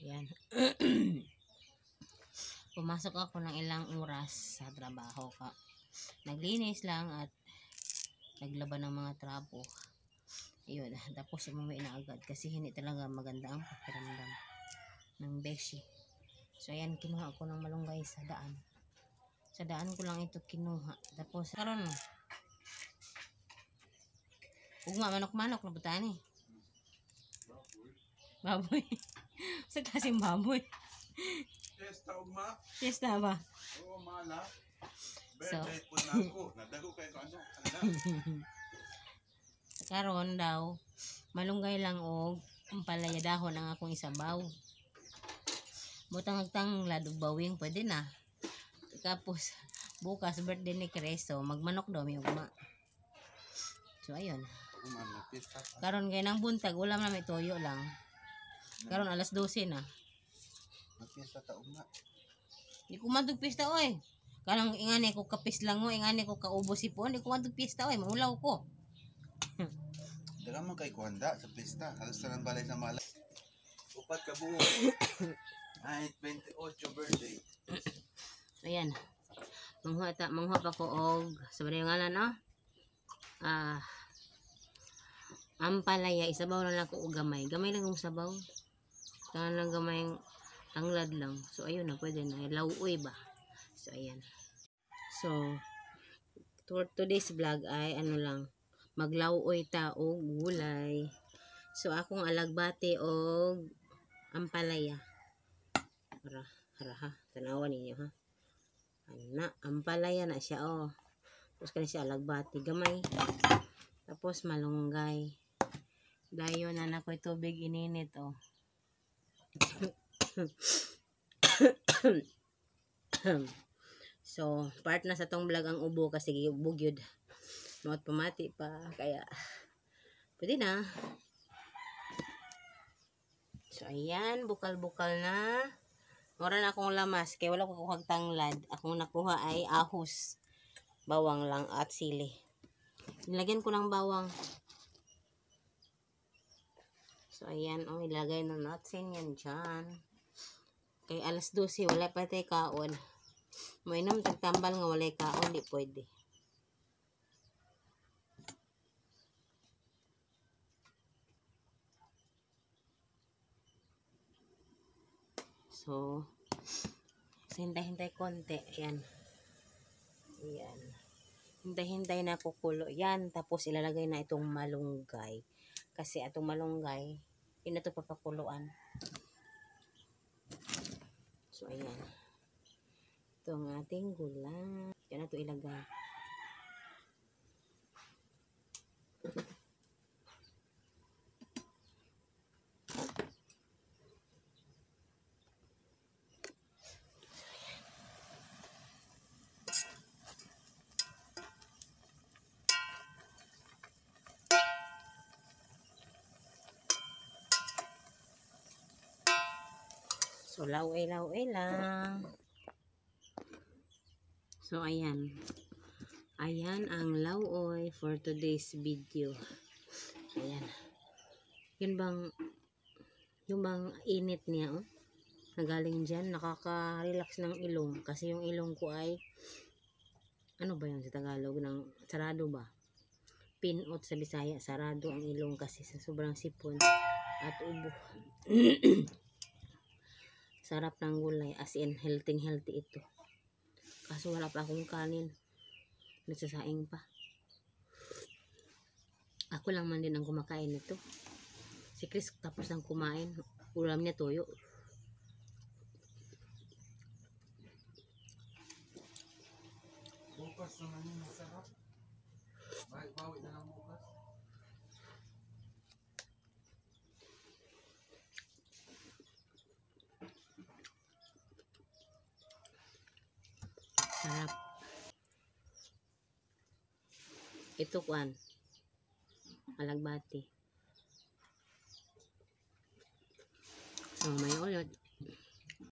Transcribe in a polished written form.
Yan. Pumasok ako ng ilang oras sa trabaho ka. Naglinis lang at naglaban ng mga trapo. Ayun, tapos umuwi na agad kasi hindi talaga maganda ang pakiramdam ng beshi. So ayan, kinuha ko ng malunggay sa daan. Sa daan ko lang ito kinuha. Tapos karon ugma manok-manok na butani. Baboy. Sa kasing baboy. Fiesta ugma. Fiesta ba? Oo, mala. So, Birthday po na ako. Nadago kayo ano. karon daw malunggay lang og ampalaya dahon ang akong isabaw. Butang nagtanglad og bawing pwede na. Tapos bukas birthday ni Creso, magmanok daw mi ugma. So ayun. Karon kay nang buntag ulam na may toyo lang. Karon alas 12 na. Magpista ta ugma. Di ko madug pista oy. Kanang ingani ko kapis lang mo, ingani ko kaubos ipon, di ko madug pista oy, maulaw ko. Dala man kay kuhanda sa pista. Alas na ng balay sa mala. Upat ka buo. Ay, 28 birthday. So yan. Manghuha pa ko og sa mga ngalan no. Ampalaya isabaw na lang ko og gamay. Gamay lang kong sabaw. Tangan lang gamay tanglad lang. So ayun na pwede na lauoy ba. So ayan. So for today's vlog ay ano lang maglauoy ta og gulay. So akong alagbati og ampalaya. Hara ha. Tanawan ninyo ha. Ana, ampalaya na siya oh. Tapos kani siya alagbati gamay. Tapos malunggay. Dayon na nakoy tubig ininit oh. So, part na sa tong vlog ang ubo kasi bugyod. Mawat pamati pa kaya pwede na. So, ayan, bukal-bukal na. Mura na akong lamas kaya wala ko kuhag tanglad. Akong nakuha ay ahos. Bawang lang at sili. Nilagyan ko ng bawang. So, ayan, oh, ilagay na natin yan dyan. Kay alas 12, wala pa tayo kaon. Mainam tagtambal nga wala kaon, di pwede. So, hintay-hintay konti. Ayan. Ayan. Hintay-hintay na kukulo. Yan, tapos ilalagay na itong malunggay. Kasi itong malunggay, yun na ito papakuluan. So, ayan. Ito ang ating gulay. Yan na ito ilagay. So, laway-laway lang. So, ayan. Ayan ang lauoy for today's video. Ayan. Yun bang init niya, oh. Nagaling dyan, nakaka-relax ng ilong. Kasi yung ilong ko ay, ano ba yun sa Tagalog? Sarado ba? Pinot sa Bisaya. Sarado ang ilong kasi sa sobrang sipon at ubo. Sarap ng gulay, as in healthy ito. Kaso wala pa akong kanin. Nagsasaing pa. Ako lang man din ang kumakain nito. Si Chris tapos ang kumain. Ulam niya toyo. Bukas naman yung masarap. Bawi na lang bukas. Sarap. Ito kuan. Alagbati. So may ulit.